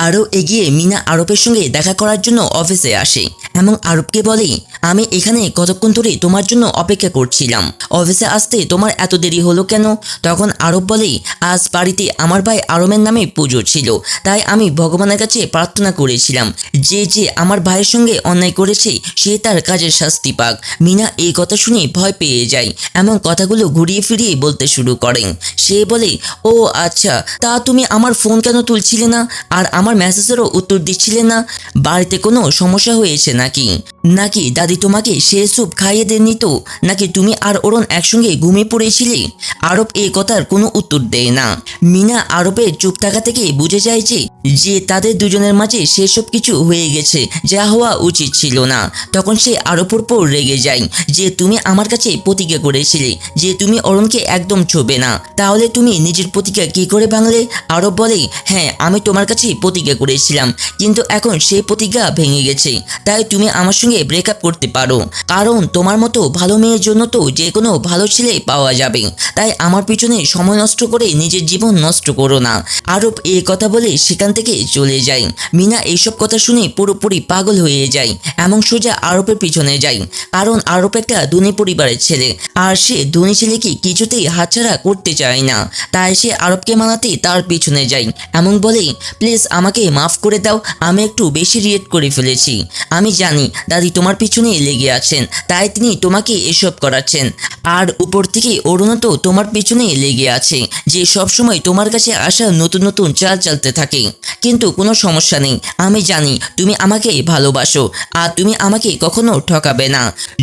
আরও এগিয়ে মিনা আরবের সঙ্গে দেখা করার জন্য অফিসে আসে এবং আরবকে বলে, আমি এখানে কতক্ষণ ধরে তোমার জন্য অপেক্ষা করছিলাম, অফিসে আসতে তোমার এত দেরি হলো কেন? তখন আরব বলে, আজ বাড়িতে আমার ভাই আরমের নামে পুজো ছিল, তাই আমি ভগবানের কাছে প্রার্থনা করেছিলাম যে যে আমার ভাইয়ের সঙ্গে অন্যায় করেছে সে তার কাজের শাস্তি পাক। মিনা এই কথা শুনে ভয় পেয়ে যায় এবং কথাগুলো ঘুরিয়ে ফিরিয়ে বলতে শুরু করেন। সে বলে, ও আচ্ছা, তা তুমি আমার ফোন কেন তুলছিলে না আর আমার মেসেজেরও উত্তর দিচ্ছিলে না? বাড়িতে কোনো সমস্যা হয়েছে নাকি? নাকি দাদি তোমাকে সে স্যুপ খাইয়ে দেননি তো? নাকি তুমি আর অরুণ একসঙ্গে ঘুমিয়ে পড়েছিলে? আরব এই কথার কোনো উত্তর দেয় না। মিনা আরবের চুপ থাকা থেকে বুঝে যায় যে তাদের দুজনের মাঝে সেসব কিছু হয়ে গেছে যা হওয়া উচিত ছিল না। তখন সে আরবের উপর রেগে যায় যে তুমি আমার কাছে প্রতিজ্ঞা করেছিলে যে তুমি অরুণকে একদম ছোবে না, তাহলে তুমি নিজের প্রতিজ্ঞা কি করে ভাঙলে? আরব বলে, হ্যাঁ আমি তোমার কাছে প্রতিজ্ঞা করেছিলাম, কিন্তু এখন সেই প্রতিজ্ঞা ভেঙে গেছে, তাই তুমি আমার সঙ্গে ব্রেকআপ করতে পারো, কারণ তোমার মতো ভালো মেয়ের জন্য তো যে কোনো ভালো ছেলে পাওয়া যাবে, তাই আমার পিছনে সময় নষ্ট করে নিজের জীবন নষ্ট করো না। আরব এই কথা বলে সেখান থেকে চলে যায়। মিনা এইসব কথা শুনে পুরোপুরি পাগল হয়ে যায় এবং সোজা আরবের পিছনে যায়, কারণ আরব একটা ধনী পরিবারের ছেলে আর সে ধনী ছেলেকে কিছুতেই হাতছাড়া করতে চায় না। তাই সে আরবকে মানাতে তার পিছনে যায় এবং বলে, প্লিজ আমাকে মাফ করে দাও, আমি একটু বেশি রিয়েক্ট করে ফেলেছি। আমি জানি দাদি তোমার পিছনে লেগে আছেন, তাই তিনি তোমাকে এসব করাচ্ছেন, আর উপর থেকে অরুণও তো তোমার পিছনে লেগে আছে যে সবসময় তোমার কাছে আসা নতুন নতুন চাল চালতে থাকে। কিন্তু কোনো সমস্যা নেই, আমি জানি তুমি আমাকে ভালোবাসো আর তুমি আমাকে কখনো ঠকাবে না।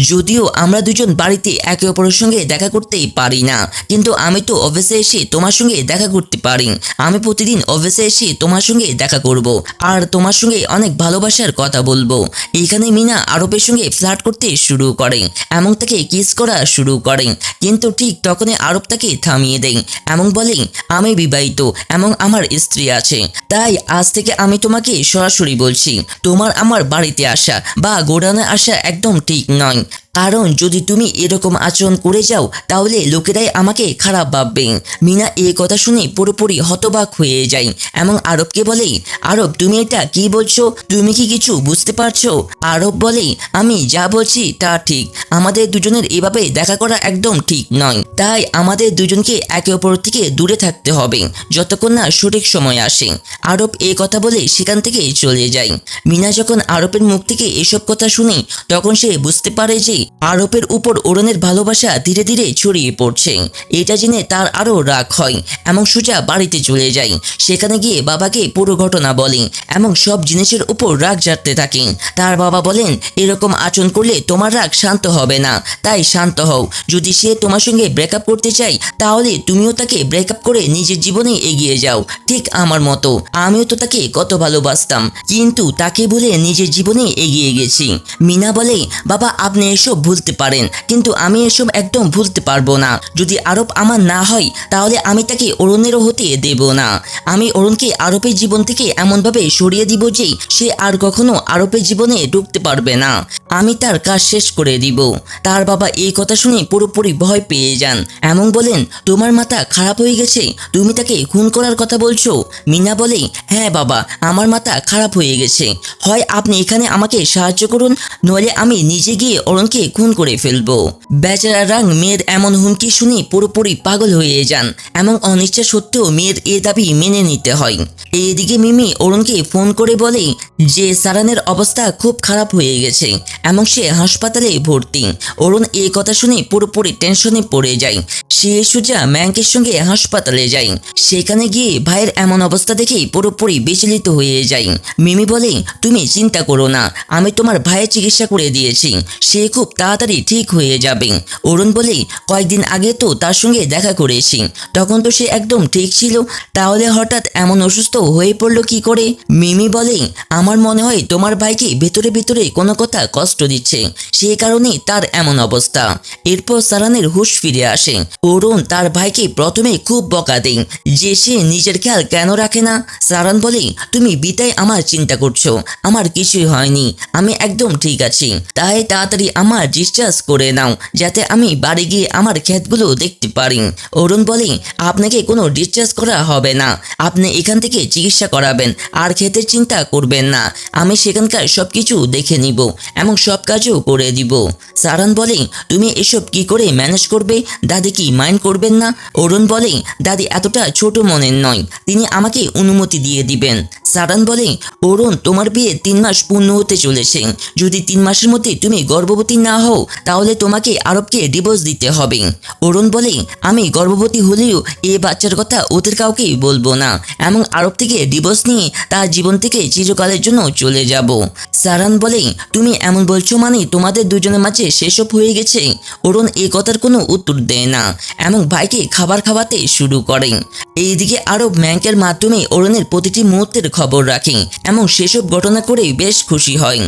যদিও আমরা দুজন বাড়িতে একে অপরের সঙ্গে দেখা করতেই পারি না, কিন্তু আমি তো অফিসে এসে তোমার সঙ্গে দেখা করতে পারি। আমি প্রতিদিন অফিসে এসে তোমার সঙ্গে দেখা করব আর তোমার সঙ্গে অনেক ভালোবাসার কথা বলবো। এখানে মিনা আরবের সঙ্গে ফ্লার্ট করতে শুরু করে এবং তাকে কিস করা শুরু করে, কিন্তু ঠিক তখনই আরব তাকে থামিয়ে দেয় এবং বলে, আমি বিবাহিত এবং আমার স্ত্রী আছে, তাই আজ থেকে আমি তোমাকে সরাসরি বলছি, তোমার আমার বাড়িতে আসা বা গোডাউনে আসা একদম ঠিক নয়, কারণ যদি তুমি এরকম আচরণ করে যাও তাহলে লোকেরাই আমাকে খারাপ ভাববে। মিনা এই কথা শুনে পুরোপুরি হতবাক হয়ে যায় এবং আরবকে বলে, আরব তুমি এটা কি বলছো? তুমি কি কিছু বুঝতে পারছো? আরব বলে, আমি যা বলছি তা ঠিক, আমাদের দুজনের এভাবে দেখা করা একদম ঠিক নয়, তাই আমাদের দুজনকে একে অপর থেকে দূরে থাকতে হবে যতক্ষণ না সঠিক সময় আসে। আরব এই কথা বলে সেখান থেকে চলে যায়। মিনা যখন আরবের মুখ থেকে এসব কথা শুনে তখন সে বুঝতে পারে যে আরবের উপর অরুণের ভালোবাসা ধীরে ধীরে ছড়িয়ে পড়ছে। এটা জেনে তার আরও রাগ হয় এবং সোজা বাড়িতে চলে যায়। সেখানে গিয়ে বাবাকে পুরো ঘটনা বলে এবং সব জিনিসের উপর রাগ ঝাড়তে থাকে। তার বাবা বলেন, এরকম আচরণ করলে তোমার রাগ শান্ত হবে না, তাই শান্ত হও। যদি সে তোমার সঙ্গে ব্রেকআপ করতে চায় তাহলে তুমিও তাকে ব্রেকআপ করে নিজের জীবনে এগিয়ে যাও, ঠিক আমার মতো। আমিও তো তাকে কত ভালোবাসতাম, কিন্তু তাকে ভুলে নিজের জীবনে এগিয়ে গেছি। মিনা বলে, বাবা আপনি এসব ভুলতে পারেন, কিন্তু আমি এসব একদম ভুলতে পারবো না। যদি আরব আমার না হয় তাহলে আমি তাকে অরুণেরও হতে দেব না। আমি অরুণকে আরবের জীবন থেকে এমনভাবে সরিয়ে দিব যে সে আর কখনো আরবের জীবনে ঢুকতে পারবে না। আমি তার কাজ শেষ করে দিব। তার বাবা এই কথা শুনে পুরোপুরি ভয় পেয়ে যান এবং বলেন, তোমার মাথা খারাপ হয়ে গেছে, তুমি তাকে খুন করার কথা বলছো? মিনা বলে, হ্যাঁ বাবা, আমার মাথা খারাপ হয়ে গেছে, হয় আপনি এখানে আমাকে সাহায্য করুন, নইলে আমি নিজে গিয়ে অরুণকে খুন করে ফেলবো। বেচারা রাং মেয়ের এমন হুমকি শুনে পুরোপুরি পাগল হয়ে যান এবং অনিচ্ছা সত্ত্বেও মেয়ের এ দাবি মেনে নিতে হয়। এদিকে মিমি অরুণকে ফোন করে বলে যে সারানের অবস্থা খুব খারাপ হয়ে গেছে এবং সে হাসপাতালে ভর্তি। অরুণ এই কথা শুনে পুরোপুরি টেনশনে পড়ে যায়। সে সোজা ম্যাঙ্কের সঙ্গে হাসপাতালে যায়। সেখানে গিয়ে ভাইয়ের এমন অবস্থা দেখে পুরোপুরি বিচলিত হয়ে যায়। মিমি বলে, তুমি চিন্তা করো না, আমি তোমার ভাইয়ের চিকিৎসা করে দিয়েছি, সে খুব তাড়াতাড়ি ঠিক হয়ে যাবে। অরুণ বলে, কয়েকদিন আগে তো তার সঙ্গে দেখা করেছি, তখন তো সে একদম ঠিক ছিল, তাহলে হঠাৎ এমন অসুস্থ হয়ে পড়লো কি করে? মিমি বলে, আমার মনে হয় তোমার ভাইকে ভেতরে ভেতরে কোনো কথা কষ্ট কষ্ট দিচ্ছে, সেই কারণেই তার এমন অবস্থা। এরপর সারানের হুঁশ ফিরে আসে। অরুণ তার ভাইকে প্রথমে খুব বকা দেয় যে সে নিজের খেয়াল কেন রাখে না। সারান বলে, তুমি বিতায় আমার চিন্তা করছো, আমার কিছুই হয়নি, আমি একদম ঠিক আছি। তাই তাড়াতাড়ি আমার ডিসচার্জ করে নাও যাতে আমি বাড়ি গিয়ে আমার ক্ষেতগুলো দেখতে পারি। অরুণ বলে, আপনাকে কোনো ডিসচার্জ করা হবে না, আপনি এখান থেকে চিকিৎসা করাবেন আর ক্ষেতের চিন্তা করবেন না, আমি সেখানকার সবকিছু দেখে নিব এবং সব কাজও করে দিব। সারান বলে, তুমি এসব কি করে ম্যানেজ করবে, দাদি কি মাইন্ড করবেন না? অরুণ বলে, দাদি এতটা ছোট মনের নয়, তিনি আমাকে অনুমতি দিয়ে দিবেন। সারান বলে, অরুণ তোমার বিয়ে 3 মাস পূর্ণ হতে চলেছে, যদি 3 মাসের মধ্যে তুমি গর্ভবতী না হও তাহলে তোমাকে আরবকে ডিভোর্স দিতে হবে। অরুণ বলে, আমি গর্ভবতী হলেও এই বাচ্চার কথা ওদের কাউকেই বলবো না এবং আরব থেকে ডিভোর্স নিয়ে তার জীবন থেকে চিরকালের জন্য চলে যাব। সারান বলে, তুমি এমন বলছো মানে তোমাদের দুজনের মাঝে সেসব হয়ে গেছে? অরুণ এই কথার কোনো উত্তর দেয় না এবং ভাইকে খাবার খাওয়াতে শুরু করে। এইদিকে আরব ম্যাঙ্কের মাধ্যমে অরুণের প্রতিটি মুহূর্তের খবর রাখে এবং সেসব ঘটনা করে বেশ খুশি হয়।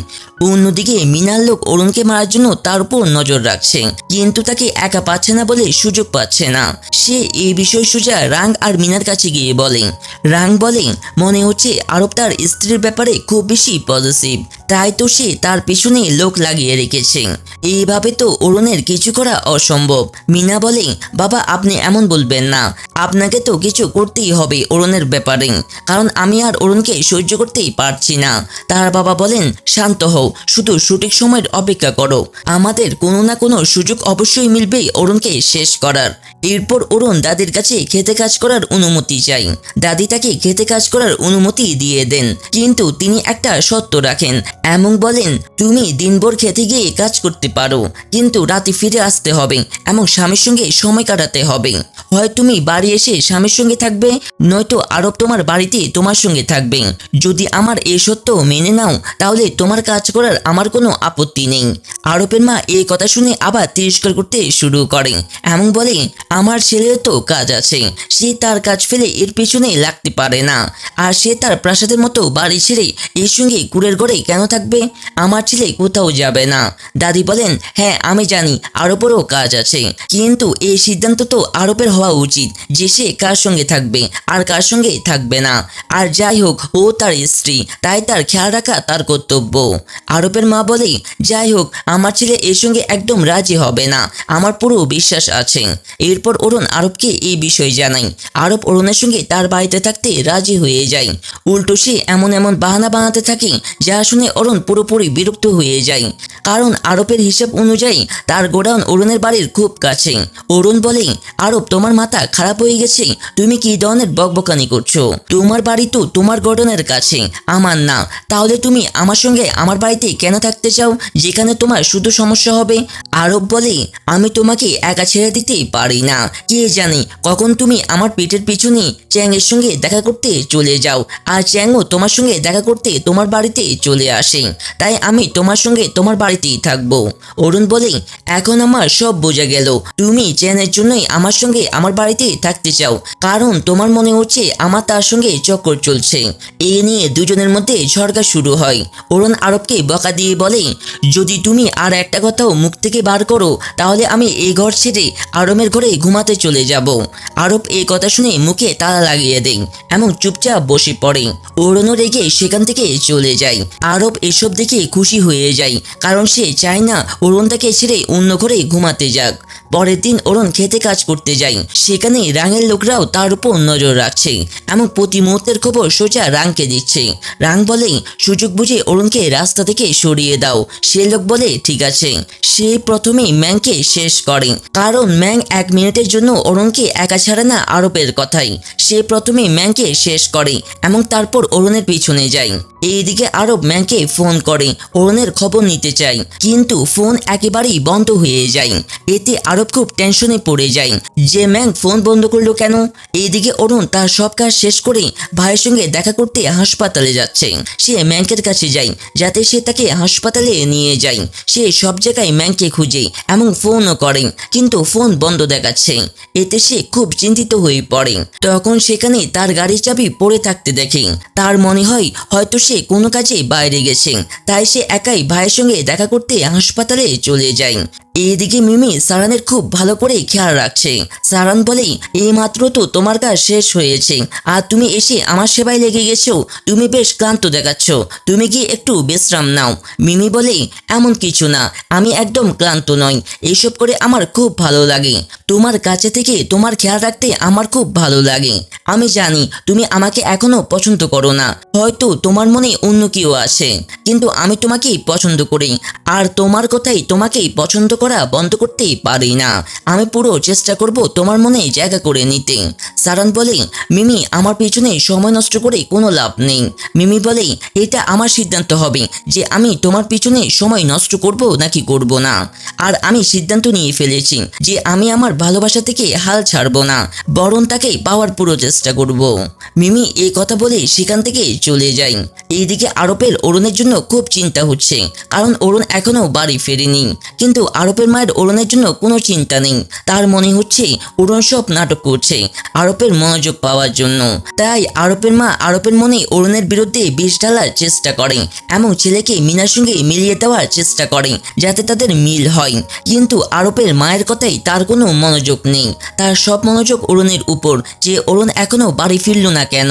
অন্যদিকে মিনার লোক অরুণকে মারার জন্য তার উপর নজর রাখছে, কিন্তু তাকে একা পাচ্ছে না বলে সুযোগ পাচ্ছে না। সে এই বিষয় সোজা রাং আর মিনার কাছে গিয়ে বলে। রাং বলে, মনে হচ্ছে আরব তার স্ত্রীর ব্যাপারে খুব বেশি পজিটিভ, তাই তো সে তার পিছনে লোক লাগিয়ে রেখেছে। এইভাবে তো অরুণের কিছু করা অসম্ভব। মিনা বলে, বাবা আপনি এমন বলবেন না, আপনাকে তো কিছু করতেই হবে অরুণের ব্যাপারে, কারণ আমি আর অরুণকে সহ্য করতেই পারছি না। তার বাবা বলেন, শান্ত হও, শুধু সঠিক সময়ের অপেক্ষা করো, আমাদের কোনো না কোনো সুযোগ অবশ্যই মিলবে অরুণকে শেষ করার। এরপর অরুণ দাদির কাছে খেতে কাজ করার অনুমতি চাই। দাদি তাকে খেতে কাজ করার অনুমতি দিয়ে দেন, কিন্তু তিনি একটা শর্ত রাখেন এবং বলেন, তুমি দিনভর খেতে গিয়ে কাজ করতে পারো, কিন্তু রাতে ফিরে আসতে হবে এবং স্বামীর সঙ্গে সময় কাটাতে হবে। হয় তুমি বাড়ি এসে স্বামীর সঙ্গে থাকবে, নয়তো আরব তোমার বাড়িতে তোমার সঙ্গে থাকবে। যদি আমার এই সত্য মেনে নাও তাহলে তোমার কাজ করার আমার কোনো আপত্তি নেই। আরবের মা এই কথা শুনে আবার তিরস্কার করতে শুরু করে এবং বলে, আমার ছেলের তো কাজ আছে, সে তার কাজ ফেলে এর পেছনে লাগতে পারে না, আর সে তার প্রাসাদের মতো বাড়ি ছেড়ে এর সঙ্গে কুড়ের ঘরে কেন থাকবে? আমার ছেলে কোথাও যাবে না। দাদি বলেন, হ্যাঁ আমি জানি আরবেরও কাজ আছে, কিন্তু এই সিদ্ধান্ত তো আরবের হওয়া উচিত যে সে কার সঙ্গে থাকবে আর কার সঙ্গে থাকবে না। আর যাই হোক, ও তার স্ত্রী, তাই তার খেয়াল রাখা তার কর্তব্য। আরবের মা বলে, যাই হোক, আমার ছেলে এর সঙ্গে একদম রাজি হবে না, আমার পুরো বিশ্বাস আছে। এরপর অরুণ আরবকে এই বিষয় জানায়। আরব অরুণের সঙ্গে তার বাড়িতে থাকতে রাজি হয়ে যায়। উল্টো সে এমন এমন বাহানা বানাতে থাকে যা শুনে অরুণ পুরোপুরি বিরক্ত হয়ে যায়, কারণ আরবের হিসাব অনুযায়ী তার গোডাউন অরুণের বাড়ির খুব কাছে। অরুণ বলে, আরব তোমার মাথা খারাপ হয়ে গেছে, তুমি কি ধরনের বকবকানি করছো? তোমার বাড়ি তো তোমার গোডাউনের কাছে, আমার না, তাহলে তুমি আমার সঙ্গে আমার বাড়িতে কেন থাকতে চাও যেখানে তোমার শুধু সমস্যা হবে? আরব বলে, আমি তোমাকে একা ছেড়ে দিতে পারি না, কে জানে কখন তুমি আমার পেটের পিছনে চ্যাংয়ের সঙ্গে দেখা করতে চলে যাও আর চ্যাংও তোমার সঙ্গে দেখা করতে তোমার বাড়িতে চলে আসে, তাই আমি তোমার সঙ্গে তোমার বাড়িতেই থাকবো। অরুণ বলে, এখন আমার সব বোঝা গেল, তুমি চ্যানের জন্যই আমার সঙ্গে আমার বাড়িতে থাকতে চাও, কারণ তোমার মনে হচ্ছে আমার তার সঙ্গে চক্কর চলছে। এ নিয়ে দুজনের মধ্যে ঝগড়া শুরু হয়। অরুণ আরবকে বকা দিয়ে বলে, যদি তুমি আর একটা কথাও মুখ থেকে বার করো তাহলে আমি এই ঘর ছেড়ে আরবের ঘরে ঘুমাতে চলে যাব। আরব এই কথা শুনে মুখে তালা লাগিয়ে দেয় এবং চুপচাপ বসে পড়ে। অরুণও রেগে সেখান থেকে চলে যায়। আরব এসব দেখে খুশি হয়ে যায়, কারণ সে চায় না অরুণ তাকে ছেড়ে অন্য ঘরে ঘুমাতে যাক। পরের দিন অরুণ খেতে কাজ করতে যায়, সেখানে রাঙের লোকরাও তার উপর নজর রাখছে এবং প্রতি মুহূর্তের খবর সোজা রাংকে দিচ্ছে। রাং বলে, সুযোগ বুঝে অরুণকে রাস্তা থেকে সরিয়ে দাও। সে লোক বলে, ঠিক আছে। সে প্রথমেই ম্যাংকে শেষ করে, কারণ ম্যাং 1 মিনিটের জন্য অরুণকে একা ছাড়ে না আরবের কথাই। সে প্রথমে ম্যাংকে শেষ করে এবং তারপর অরুণের পিছনে যায়। এইদিকে আরব ম্যাংকে ফোন করে অরুণের খবর নিতে চায়, কিন্তু ফোন একেবারেই বন্ধ হয়ে যায়। এতে আরব খুব টেনশনে পড়ে যায় যে ম্যাং ফোন বন্ধ করলো কেন। এইদিকে অরুণ তার সব কাজ শেষ করে ভাইয়ের সঙ্গে দেখা করতে হাসপাতালে যাচ্ছে। সে ম্যাংকের কাছে যায় যাতে সে তাকে হাসপাতালে নিয়ে যায়। সে সব জায়গায় ম্যাংকে খুঁজে এবং ফোনও করে, কিন্তু ফোন বন্ধ দেখাচ্ছে। এতে সে খুব চিন্তিত হয়ে পড়ে। তখন সেখানে তার গাড়ির চাবি পড়ে থাকতে দেখে। তার মনে হয় হয়তো সে কোনো কাজে বাইরে গেছে, তাই সে একাই ভাইয়ের সঙ্গে দেখা করতে হাসপাতালে চলে যায়। এদিকে মিমি সারানের খুব ভালো করে খেয়াল রাখছে। সারান বলে, এই মাত্র তো তোমার কাজ শেষ হয়েছে আর তুমি এসে আমার সেবায় লেগে গেছো। তুমি বেশ ক্লান্ত দেখাচ্ছ, তুমি কি একটু বিশ্রাম নাও। মিমি বলে, এমন কিছু না, আমি একদম ক্লান্ত নই, এইসব করে আমার খুব ভালো লাগে। তোমার কাছে থেকে তোমার খেয়াল রাখতে আমার খুব ভালো লাগে। আমি জানি তুমি আমাকে এখনো পছন্দ করো না, হয়তো তোমার মনে অন্য কেউ আছে, কিন্তু আমি তোমাকেই পছন্দ করি আর তোমার কথাই তোমাকেই পছন্দ করা বন্ধ করতে পারি না। আমি পুরো চেষ্টা করব তোমার মনে জায়গা করে নিতে। সারান বলে, মিমি আমার পিছনে সময় নষ্ট করে কোনো লাভ নেই। মিমি বলে, এটা আমার সিদ্ধান্ত হবে যে আমি তোমার পিছনে সময় নষ্ট করব নাকি করব না। আর আমি সিদ্ধান্ত নিয়ে ফেলেছি যে আমি আমার ভালোবাসা থেকে হাল ছাড়বো না, বরং তাকে পাওয়ার পুরো চেষ্টা করব। মিমি এই কথা বলে সেখান থেকে চলে যায়। এইদিকে আরবের অরুণের জন্য খুব চিন্তা হচ্ছে, কারণ অরুণ এখনো বাড়ি ফেরেনি। কিন্তু আরবের মায়ের অরুণের জন্য কোনো চিন্তা নেই, তার মনে হচ্ছে অরুণ সব নাটক করছে আরবের মনোযোগ পাওয়ার জন্য। তাই আরবের মা আরবের মনে অরুণের বিরুদ্ধে বিষ ঢালার চেষ্টা করে এবং ছেলেকে মিনার সঙ্গে মিলিয়ে দেওয়ার চেষ্টা করে যাতে তাদের মিল হয়। কিন্তু আরবের মায়ের কথাই তার কোনো মনোযোগ নেই, তার সব মনোযোগ অরুণের উপর, যে অরুণ এখনো বাড়ি ফিরল না কেন।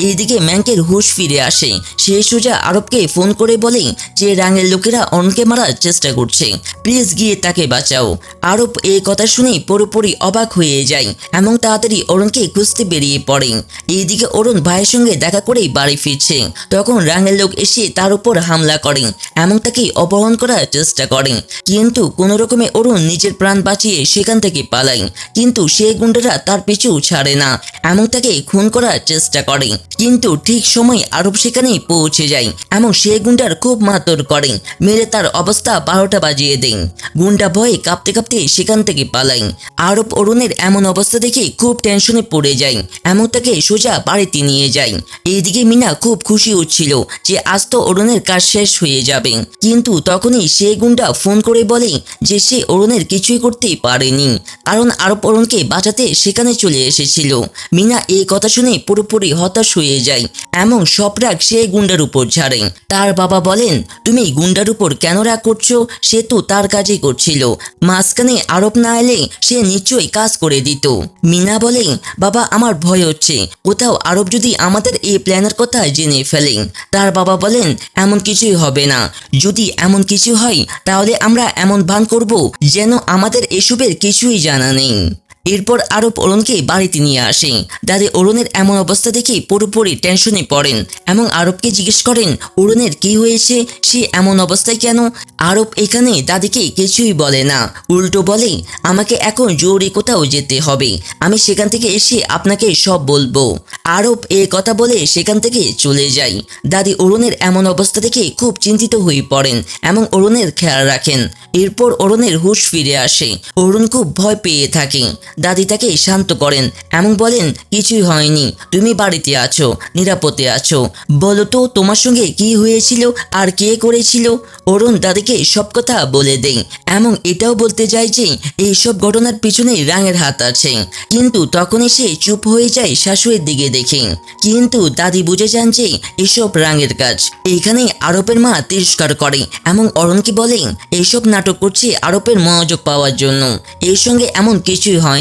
এইদিকে ম্যাঙ্কের হুঁশ ফিরে আসে, সে সোজা আরবকে ফোন করে বলে যে রাঙের লোকেরা অরুণকে মারার চেষ্টা করছে, প্লিজ গিয়ে তাকে বাঁচাও। আরব এই কথা শুনে পুরোপুরি অবাক হয়ে যায় এবং তাড়াতাড়ি অরুণকে খুঁজতে বেরিয়ে পড়ে। এইদিকে অরুণ ভাইয়ের সঙ্গে দেখা করেই বাড়ি ফিরছে, তখন রাঙের লোক এসে তার উপর হামলা করে এবং তাকে অপহরণ করার চেষ্টা করে। কিন্তু কোনো রকমে অরুণ নিজের প্রাণ বাঁচিয়ে সেখান থেকে পালায়, কিন্তু সেই গুন্ডারা তার পিছু ছাড়ে না এবং তাকে খুন করার চেষ্টা করে। কিন্তু ঠিক সময় আরব সেখানেই পৌঁছে যায় এবং সে গুন্ডার খুব মারধর করে, মেরে তার অবস্থা 12টা বাজিয়ে দেয়। গুন্ডা ভয়ে কাঁপতে কাঁপতে সেখান থেকে পালায়। আরব অরুণের এমন অবস্থা দেখে খুব টেনশনে পড়ে যায় এবং তাকে সোজা বাড়িতে নিয়ে যায়। এইদিকে মিনা খুব খুশি হচ্ছিল যে আজ তো অরুণের কাজ শেষ হয়ে যাবে, কিন্তু তখনই সে গুন্ডা ফোন করে বলে যে সে অরুণের কিছুই করতে পারেনি, কারণ আরব অরুণকে বাঁচাতে সেখানে চলে এসেছিল। মিনা এই কথা শুনে পুরোপুরি হতাশ হয়ে যায় এবং সব রাগ সে গুন্ডার উপর ঝাড়ে। তার বাবা বলেন, তুমি গুন্ডার উপর কেন রাগ করছো, সে তো তার কাজই করছিল, মাঝখানে আরব না এলে সে নিশ্চয়ই কাজ করে দিত। মিনা বলে, বাবা আমার ভয় হচ্ছে কোথাও আরব যদি আমাদের এই প্ল্যানের কথা জেনে ফেলে। তার বাবা বলেন, এমন কিছুই হবে না, যদি এমন কিছু হয় তাহলে আমরা এমন ভান করব যেন আমাদের এসবের কিছুই জানা নেই। এরপর আরব অরুণকে বাড়িতে নিয়ে আসে। দাদি অরুণের এমন অবস্থা দেখে পুরোপুরি টেনশনে পড়েন এবং আরবকে জিজ্ঞেস করেন অরুণের কি হয়েছে, সে এমন অবস্থায় কেন। আরব এখানে দাদিকে কিছুই বলে না, উল্টো বলে, আমাকে এখন জরুরি কোথাও যেতে হবে, আমি সেখান থেকে এসে আপনাকে সব বলবো। আরব এই কথা বলে সেখান থেকে চলে যায়। দাদি অরুণের এমন অবস্থা দেখে খুব চিন্তিত হয়ে পড়েন এবং অরুণের খেয়াল রাখেন। এরপর অরুণের হুঁশ ফিরে আসে, অরুণ খুব ভয় পেয়ে থাকে। দাদি তাকে শান্ত করেন এবং বলেন, কিছুই হয়নি, তুমি বাড়িতে আছো, নিরাপদে আছো, বলো তো তোমার সঙ্গে কি হয়েছিল আর কে করেছিল। অরুণ দাদিকে সব কথা বলে দেয় এবং এটাও বলতে যায় যে এইসব ঘটনার পিছনে রাঙের হাত আছে, কিন্তু তখনই সে চুপ হয়ে যায় শাশুড়ির দিকে দেখে। কিন্তু দাদি বুঝে যান যে এসব রাঙের কাজ। এখানে আরবের মা তিরস্কার করে এবং অরুণকে বলে, এইসব নাটক করছে আরবের মনোযোগ পাওয়ার জন্য, এর সঙ্গে এমন কিছুই হয়নি।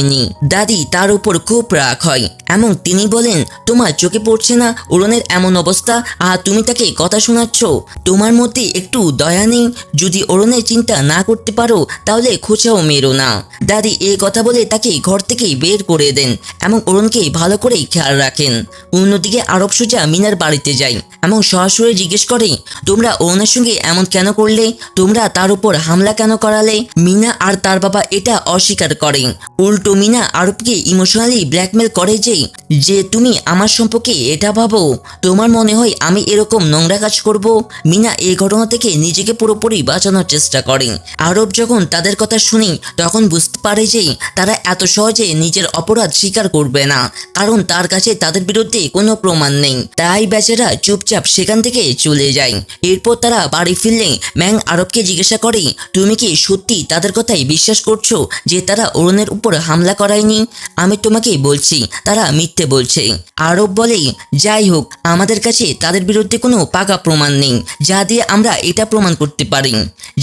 দাদি তার উপর খুব রাগ হয় এবং তিনি বলেন, তোমার চোখে পড়ছে না অরুণের এমন অবস্থা আর তুমি তাকে কথা শোনাচ্ছ, তোমার মধ্যে একটু দয়া নেই। যদি অরুণের চিন্তা না করতে পারো তাহলে খোঁচাও মেরো না। দাদি এই কথা বলে তাকে ঘর থেকে বের করে দেন এবং অরুণকে ভালো করে খেয়াল রাখেন। অন্যদিকে আরব সোজা মিনার বাড়িতে যায় এবং সরাসরি জিজ্ঞেস করে, তোমরা অরুণের সঙ্গে এমন কেন করলে, তোমরা তার উপর হামলা কেন করালে। মিনা আর তার বাবা এটা অস্বীকার করে, উল্টো মিনা আরবকে ইমোশনালি ব্ল্যাকমেল করে যে তুমি আমার সম্পর্কে এটা ভাবো, তোমার মনে হয় আমি এরকম নোংরা কাজ করব। মিনা এই ঘটনা থেকে নিজেকে পুরোপুরি বাঁচানোর চেষ্টা করে। আরব যখন তাদের কথা শুনি তখন বুঝতে পারে যে তারা এত সহজে নিজের অপরাধ স্বীকার করবে না, কারণ তার কাছে তাদের বিরুদ্ধে কোনো প্রমাণ নেই। তাই বেচারা চুপচাপ সেখান থেকে চলে যায়। এরপর তারা বাড়ি ফিরলে ম্যাং আরবকে জিজ্ঞাসা করে, তুমি কি সত্যি তাদের কথাই বিশ্বাস করছো যে তারা অরুণের উপর হামলা মামলা করায়নি? আমি তোমাকে বলছি তারা মিথ্যে বলছে। আরব বলে, যাই হোক, আমাদের কাছে তাদের বিরুদ্ধে কোনো পাকা প্রমাণ নেই যা দিয়ে আমরা এটা প্রমাণ করতে পারি।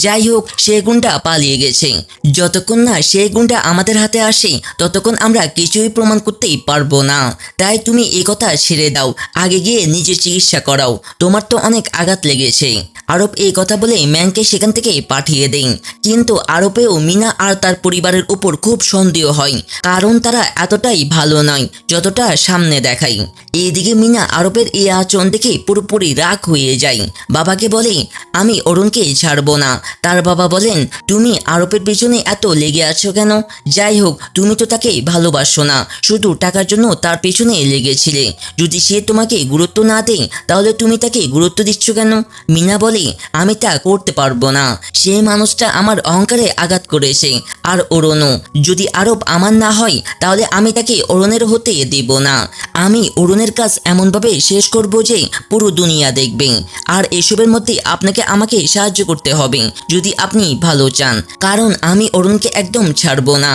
যাই হোক, সে গুন্ডা পালিয়ে গেছে। যতক্ষণ না সেই গুন্ডা আমাদের হাতে আসে ততক্ষণ আমরা কিছুই প্রমাণ করতেই পারবো না। তাই তুমি এই কথা ছেড়ে দাও, আগে গিয়ে নিজের চিকিৎসা করাও, তোমার তো অনেক আঘাত লেগেছে। আরব এই কথা বলে ম্যাংকে সেখান থেকে পাঠিয়ে দেন। কিন্তু আরবেও মিনা আর তার পরিবারের উপর খুব সন্দেহ হয়, কারণ তারা এতটাই ভালো নয় যতটা সামনে দেখায়। এইদিকে মিনা আরবের এই আচরণ দেখে পুরোপুরি রাগ হয়ে যায়। বাবাকে বলে, আমি অরুণকে ছাড়বো না। তার বাবা বলেন, তুমি আরবের পেছনে এত লেগে আছো কেন? যাই হোক, তুমি তো তাকে ভালোবাসো না, শুধু টাকার জন্য তার পেছনে লেগেছিলে। যদি সে তোমাকে গুরুত্ব না দেয় তাহলে তুমি তাকে গুরুত্ব দিচ্ছ কেন? মিনা বলে, আমি তা করতে পারবো না। সেই মানুষটা আমার অহংকারে আঘাত করেছে, আর অরুণও। যদি আরব আমার না হয় তাহলে আমি তাকে অরুণের হতে দেব না। আমি অরুণের কাজ এমনভাবে শেষ করব যে পুরো দুনিয়া দেখবে। আর এসবের মধ্যে আপনাকে আমাকে সাহায্য করতে হবে যদি আপনি ভালো চান, কারণ আমি অরুণকে একদম ছাড়বো না।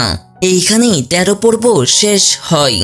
এইখানেই 13 পর্ব শেষ হয়।